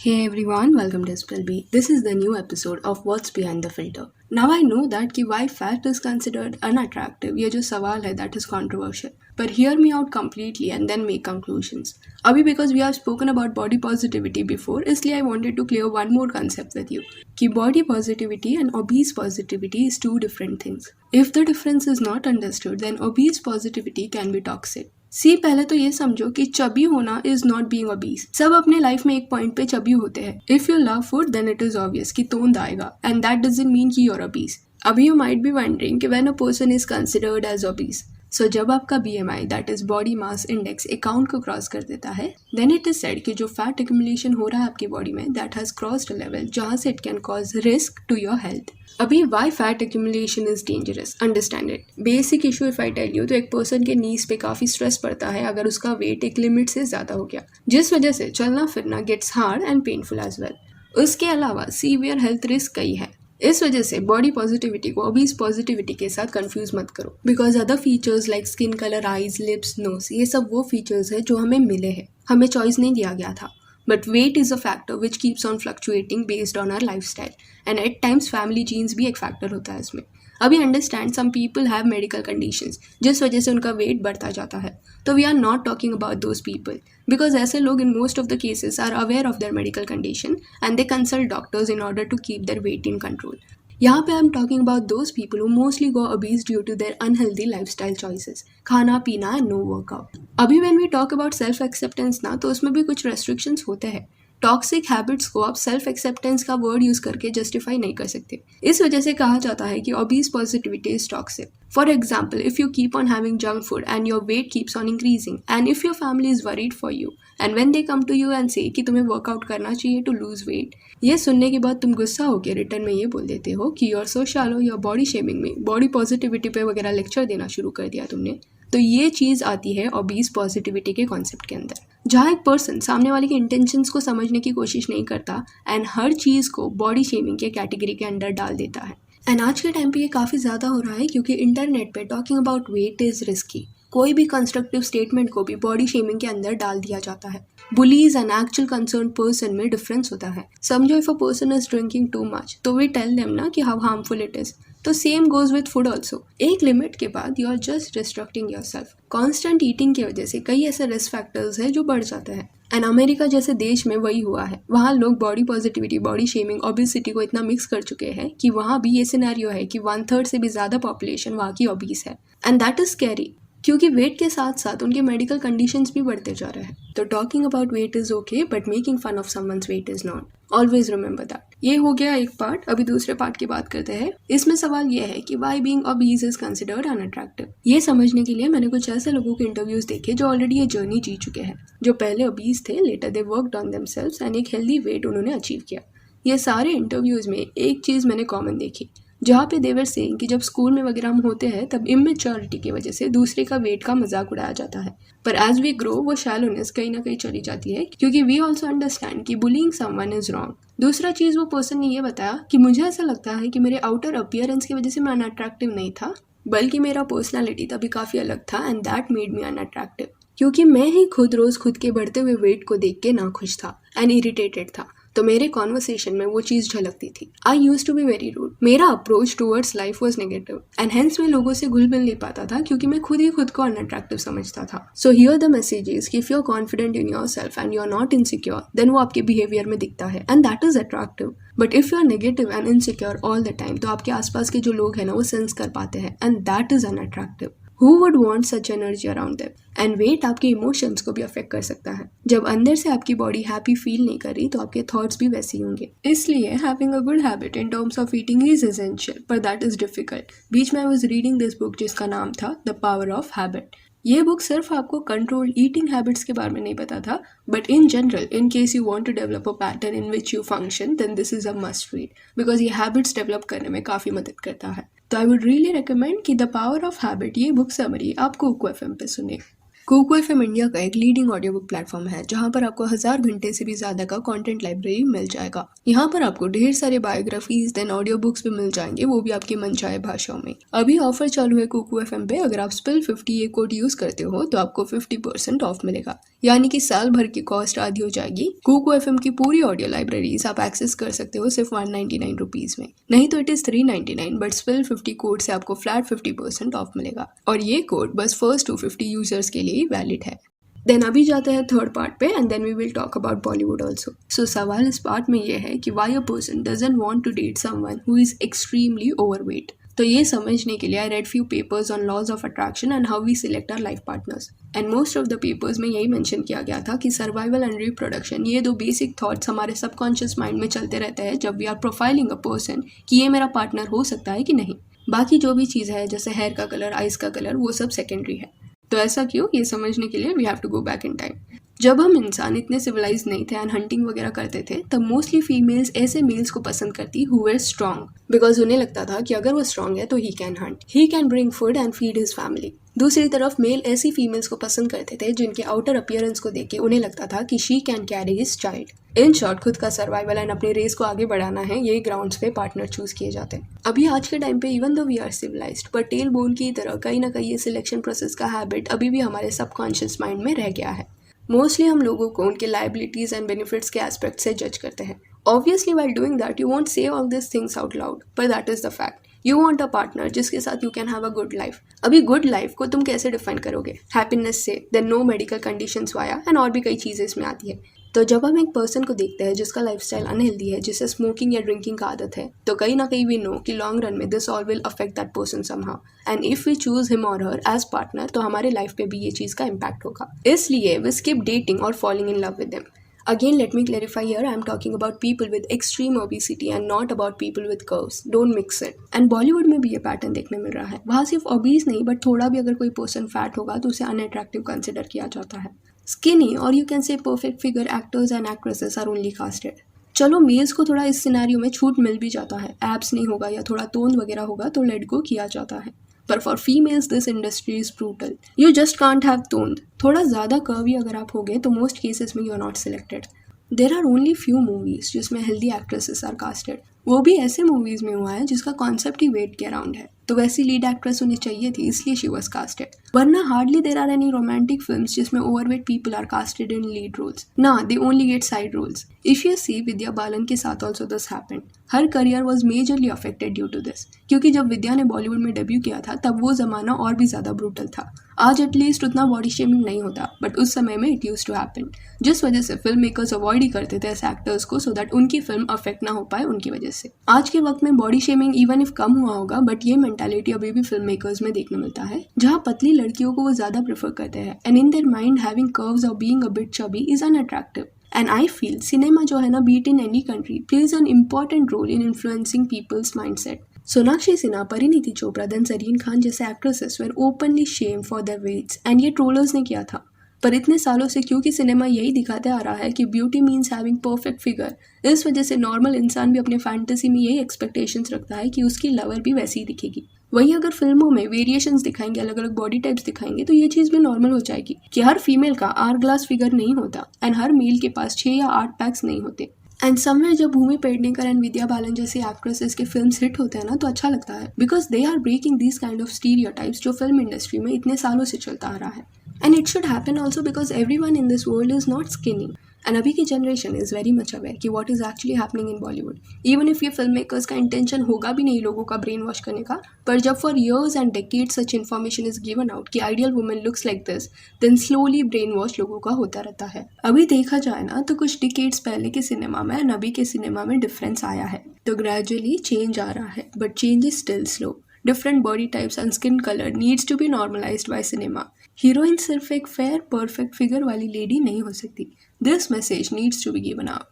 Hey everyone, welcome to Spillbee. This is the new episode of What's Behind the Filter. Now I know that कि why fat is considered unattractive, ये जो सवाल है that is controversial. But hear me out completely and then make conclusions. अभी because we have spoken about body positivity before, इसलिए I wanted to clear one more concept with you. कि body positivity and obese positivity is two different things. If the difference is not understood, then obese positivity can be toxic. पहले तो ये समझो कि chubby होना is not being obese. सब अपने life में एक पॉइंट पे चबी होते हैं. If you love food then it is obvious कि तोंद आएगा एंड दैट डजंट मीन कि you're obese. अभी यू माइट बी वंडरिंग कि when a person is considered as obese. So जब आपका BMI that is body mass index account को क्रॉस कर देता है देन इट इज सेड कि जो फैट एक्यूमुलेशन हो रहा है आपकी बॉडी में that has crossed a level जहां से it can cause risk to your health. अभी why fat accumulation is dangerous, understand it. Basic issue if I tell you तो एक पर्सन के नीज पे काफी स्ट्रेस पड़ता है अगर उसका वेट एक लिमिट से ज्यादा हो गया, जिस वजह से चलना फिरना gets hard and painful as well. उसके अलावा सीवियर हेल्थ रिस्क कई है. इस वजह से बॉडी पॉजिटिविटी को obese पॉजिटिविटी के साथ कंफ्यूज मत करो, because other features like skin colour, eyes, lips, nose, ये सब वो फीचर्स है जो हमें मिले हैं, हमें चॉइस नहीं दिया गया था. But weight is a factor which keeps on fluctuating based on our lifestyle. And at times family genes भी एक factor होता है इसमें. अभी understand some people have medical conditions जिस वजह से उनका weight बढ़ता जाता है. तो we are not talking about those people. Because ऐसे लोग in most of the cases are aware of their medical condition and they consult doctors in order to keep their weight in control. यहाँ पे I am talking about those people who mostly go obese due to their unhealthy lifestyle choices, खाना पीना and no workout. अभी when we talk about self acceptance ना तो उसमें भी कुछ रेस्ट्रिक्शंस होते हैं. टॉक्सिक हैबिट्स को आप सेल्फ एक्सेप्टेंस का वर्ड यूज करके जस्टिफाई नहीं कर सकते. इस वजह से कहा जाता है कि obese positivity is toxic. For example, if you keep on having junk food and your weight keeps on increasing and if your family is worried for you and when they come to you and say कि तुम्हें workout करना चाहिए to lose weight, ये सुनने के बाद तुम गुस्सा होकर रिटर्न में ये बोल देते हो कि you're so shallow, your body shaming में बॉडी पॉजिटिविटी पे वगैरह लेक्चर देना शुरू कर दिया तुमने. तो ये चीज़ आती है obese पॉजिटिविटी के कॉन्सेप्ट के अंदर, जहाँ एक पर्सन सामने वाले के इंटेंशंस को समझने की कोशिश नहीं करता एंड हर चीज़ को बॉडी शेमिंग के कैटेगरी के अंदर डाल देता है. एंड आज के टाइम पे ये काफ़ी ज़्यादा हो रहा है क्योंकि इंटरनेट पे talking about wait is risky. कोई भी कंस्ट्रक्टिव स्टेटमेंट को भी बॉडी शेमिंग के अंदर डाल दिया जाता है. Bullies and actual concern person में डिफरेंस होता है. समझो if a person is drinking too much तो वी टेल देम ना कि हाउ हार्मफुल इट इज़. तो same goes with food also. एक लिमिट के बाद you are just destructing yourself. Constant eating की वजह से कई ऐसे रिस्क फैक्टर्स हैं जो बढ़ जाते हैं. एंड अमेरिका जैसे देश में वही हुआ है. वहाँ लोग body positivity, body shaming, obesity को इतना मिक्स कर चुके हैं कि वहाँ भी ये सिनेरियो है कि 1/3 से भी ज़्यादा पॉपुलेशन वहाँ की ओबीस है. एंड दैट इज स्कैरी क्योंकि वेट के साथ साथ उनके मेडिकल कंडीशंस भी बढ़ते जा रहे हैं. तो talking about weight is okay but making fun of someone's weight is not. Always remember that. ये हो गया एक पार्ट. अभी दूसरे पार्ट की बात करते हैं. इसमें सवाल ये है कि why being obese is considered unattractive. ये समझने के लिए मैंने कुछ ऐसे लोगों के इंटरव्यूज देखे जो ऑलरेडी ये जर्नी जी चुके हैं, जो पहले obese थे, later they worked on themselves and एक हेल्दी वेट उन्होंने अचीव किया. ये सारे इंटरव्यूज में एक चीज़ मैंने कॉमन देखी, जहाँ पे देवर सेइंग कि जब स्कूल में वगैरह हम होते हैं तब इमेच्योरिटी की वजह से दूसरे का वेट का मजाक उड़ाया जाता है. पर एज वी ग्रो वो शैलोनेस कहीं ना कहीं चली जाती है क्योंकि वी ऑल्सो अंडरस्टैंड कि बुलिंग समवन इज रॉन्ग. दूसरा चीज़ वो पर्सन ने ये बताया कि मुझे ऐसा लगता है कि मेरे आउटर अपीयरेंस की वजह से मैं अनअट्रैक्टिव नहीं था, बल्कि मेरा पर्सनैलिटी तभी काफ़ी अलग था and that made me unattractive. क्योंकि मैं ही खुद रोज़ खुद के बढ़ते हुए वेट को देख के नाखुश था एंड इरिटेटेड था. तो मेरे कॉन्वर्सेशन में वो चीज़ झलकती थी. I used to be very rude. मेरा approach towards life was negative and hence मैं लोगों से घुल मिल नहीं पाता था क्योंकि मैं खुद ही खुद को अनअट्रैक्टिव समझता था. So here the message is कि if you are confident in your self and you are not insecure then वो आपके बिहेवियर में दिखता है and that is attractive. But if you are negative and insecure all the time तो आपके आसपास के जो लोग हैं ना वो सेंस कर पाते हैं and that is unattractive. Who would want such energy around them? And weight आपके इमोशंस को भी अफेक्ट कर सकता है. जब अंदर से आपकी बॉडी हैप्पी फील नहीं कर रही तो आपके थॉट्स भी वैसे ही होंगे. इसलिए having a good habit in terms of eating is essential, पर दैट इज डिफिकल्ट. बीच में I was reading this book जिसका नाम था द पावर ऑफ हैबिट. ये बुक सिर्फ आपको कंट्रोल ईटिंग हैबिट्स के बारे में नहीं पता था, but in general in case you want to develop a pattern in which you function then this is a must read, because ये हैबिट्स डेवलप करने में काफ़ी मदद करता है. तो आई वुड रियली रिकमेंड कि द पावर ऑफ हैबिट ये बुक समरी आप कुकू FM पे सुने. कोको एफएम इंडिया का एक लीडिंग ऑडियो बुक प्लेटफॉर्म है जहां पर आपको 1000 घंटे से भी ज्यादा का कंटेंट लाइब्रेरी मिल जाएगा। यहाँ पर आपको ढेर सारे बायोग्राफीज देन ऑडियो बुक्स भी मिल जाएंगे, वो भी आपकी मनचाहे भाषाओं में। अभी ऑफर चालू है कोको एफएम पे, अगर आप स्पिल50 ये कोड यूज करते हो तो आपको 50% ऑफ मिलेगा, यानी कि साल भर की कॉस्ट आधी हो जाएगी। कोको एफएम की पूरी ऑडियो लाइब्रेरीज आप एक्सेस कर सकते हो सिर्फ 199 रुपीज में, नहीं तो इट इज 399, बट स्पिल50 कोड से आपको फ्लैट 50% ऑफ मिलेगा और ये कोड बस फर्स्ट 250 यूजर्स के लिए वैलिड है। देन अभी जाते हैं थर्ड पार्ट पे and then we will talk about Bollywood also. So सवाल इस पार्ट में ये है कि why a person doesn't want to date someone who is extremely overweight. तो ये समझने के लिए I read few papers on laws of attraction and how we select our life partners, and most of the papers में यही mention किया गया था कि सर्वाइवल एंड रिप्रोडक्शन ये दो बेसिक थॉट्स हमारे सबकॉन्शियस माइंड में चलते रहते हैं जब we are profiling a person कि ये मेरा पार्टनर हो सकता है कि नहीं। बाकी जो भी चीज़ है जैसे हेयर का कलर, आइज का कलर, वो सब सेकेंडरी है। तो ऐसा क्यों, ये समझने के लिए we have to go back in time. जब हम इंसान इतने सिविलाइज नहीं थे एंड हंटिंग वगैरह करते थे तब मोस्टली फीमेल्स ऐसे मेल्स को पसंद करती हु वर स्ट्रॉन्ग, बिकॉज उन्हें लगता था कि अगर वो स्ट्रॉन्ग है तो he can Hunt, he can bring food and feed his family. दूसरी तरफ मेल ऐसी फीमेल्स को पसंद करते थे जिनके आउटर अपीयरेंस को देख के उन्हें लगता था कि she can carry his child. In short, खुद का सर्वाइवल एंड अपनी रेस को आगे बढ़ाना है, ये ग्राउंड्स पे पार्टनर चूज किए जाते हैं। अभी आज के टाइम पे even though we are civilized, पर टेल बोन की तरह कहीं ना कहीं ये सिलेक्शन प्रोसेस का हैबिट अभी भी हमारे सबकॉन्शियस माइंड में रह गया है। मोस्टली हम लोगों को उनके लाइबिलिटीज एंड बेनिफिट्स के एस्पेक्ट से जज करते हैं। Obviously while doing that you won't say all these things out loud, but that is the fact. You want a partner जिसके साथ you can have a good life. अभी good life को तुम कैसे डिफाइन करोगे? हैप्पीनेस से, then no medical conditions via, and और भी कई चीज़ें इसमें आती है। तो जब हम एक पर्सन को देखते हैं जिसका लाइफस्टाइल अनहेल्दी है, जिसे स्मोकिंग या ड्रिंकिंग का आदत है, तो कहीं ना कहीं वी नो कि लॉन्ग रन में this all will affect that person somehow, and if we choose him और हर एज पार्टनर तो हमारे लाइफ पे भी ये चीज़ का इम्पैक्ट होगा। इसलिए वी स्किप डेटिंग और falling in love with them. Again, let me clarify here, I am talking about people with extreme obesity and not about people with curves. Don't mix it. And Bollywood में भी ये pattern देखने मिल रहा है। वहाँ सिर्फ obese नहीं, but थोड़ा भी अगर कोई पर्सन फैट होगा तो उसे unattractive कंसिडर किया जाता है। Skinny और you can say perfect figure actors and actresses are only casted. चलो मेल्स को थोड़ा इस सिनेरियो में छूट मिल भी जाता है, एब्स नहीं होगा या थोड़ा तोंद वगैरह होगा तो लेट गो किया जाता है। पर for females this industry is brutal, you just can't have तोंद। थोड़ा ज़्यादा कर्वी अगर आप हो गए तो मोस्ट केसेस में you are not selected. There are only few movies जिसमें हेल्दी एक्ट्रेसेस आर कास्टेड, वो भी ऐसे मूवीज में हुआ है जिसका कॉन्सेप्ट ही वेट के अराउंड है, तो वैसी लीड एक्ट्रेस उन्हें चाहिए थी इसलिए शी वॉज कास्टेड। वरना hardly there are any romantic films जिसमें overweight people are casted in lead roles, ना they only get side roles. If you see Vidya Balan के साथ also this happened, her career was majorly affected due to this, क्योंकि जब विद्या ने बॉलीवुड में debut किया था तब वो जमाना और भी ज़्यादा ब्रूटल था। आज एटलीस्ट उतना बॉडी शेमिंग नहीं होता, बट उस समय में इट यूज टू हैपन, जिस वजह से फिल्म मेकर्स अवॉइड ही करते थे ऐसे एक्टर्स को सो दैट उनकी फिल्म अफेक्ट ना हो पाए उनकी वजह से। आज के वक्त में बॉडी शेमिंग इवन इफ कम हुआ होगा, बट ये मेंटालिटी अभी भी फिल्म मेकर्स में देखने मिलता है, जहाँ पतली लड़कियों को वो ज़्यादा प्रेफर करते हैं and in their mind having curves और being a bit chubby is unattractive. And I feel cinema जो है ना, be it in any country, plays an important role in influencing people's mindset. Sonakshi Sinha, Parineeti Chopra, then Zareen Khan जैसे actresses were openly shamed for their weights, and ये trollers ने किया था। पर इतने सालों से क्योंकि सिनेमा यही दिखाते आ रहा है कि beauty means having perfect figure, इस वजह से नॉर्मल इंसान भी अपने फैंटेसी में यही एक्सपेक्टेशंस रखता है कि उसकी लवर भी वैसी ही दिखेगी। वहीं अगर फिल्मों में वेरिएशंस दिखाएंगे, अलग अलग बॉडी टाइप्स दिखाएंगे, तो ये चीज़ भी नॉर्मल हो जाएगी कि हर फीमेल का आर ग्लास फिगर नहीं होता एंड हर मेल के पास 6 या 8 पैक्स नहीं होते। एंड समवेयर जब भूमि पेडनेकर एंड विद्या बालन जैसे एक्ट्रेसेस के फिल्म्स हिट होते हैं ना, तो अच्छा लगता है, because they are breaking this kind of stereotypes जो फिल्म इंडस्ट्री में इतने सालों से चलता आ रहा है। And it should happen also because everyone in this world is not skinny, and अभी की generation is very much aware कि what is actually happening in Bollywood. Even if ये फिल्म मेकर्स का इंटेंशन होगा भी नहीं लोगों का ब्रेन वॉश करने का, पर जब for years and decades such information is given out कि ideal women looks like this, then slowly brain wash लोगों का होता रहता है। अभी देखा जाए ना तो कुछ डिकेड्स पहले के सिनेमा में एंड अभी के सिनेमा में डिफरेंस आया है, तो ग्रेजुअली चेंज आ रहा है, but change is still slow. Different body types and skin colour needs to be normalized by cinema. Heroine सिर्फ एक फेयर परफेक्ट फिगर वाली लेडी नहीं हो सकती। This message needs to be given out.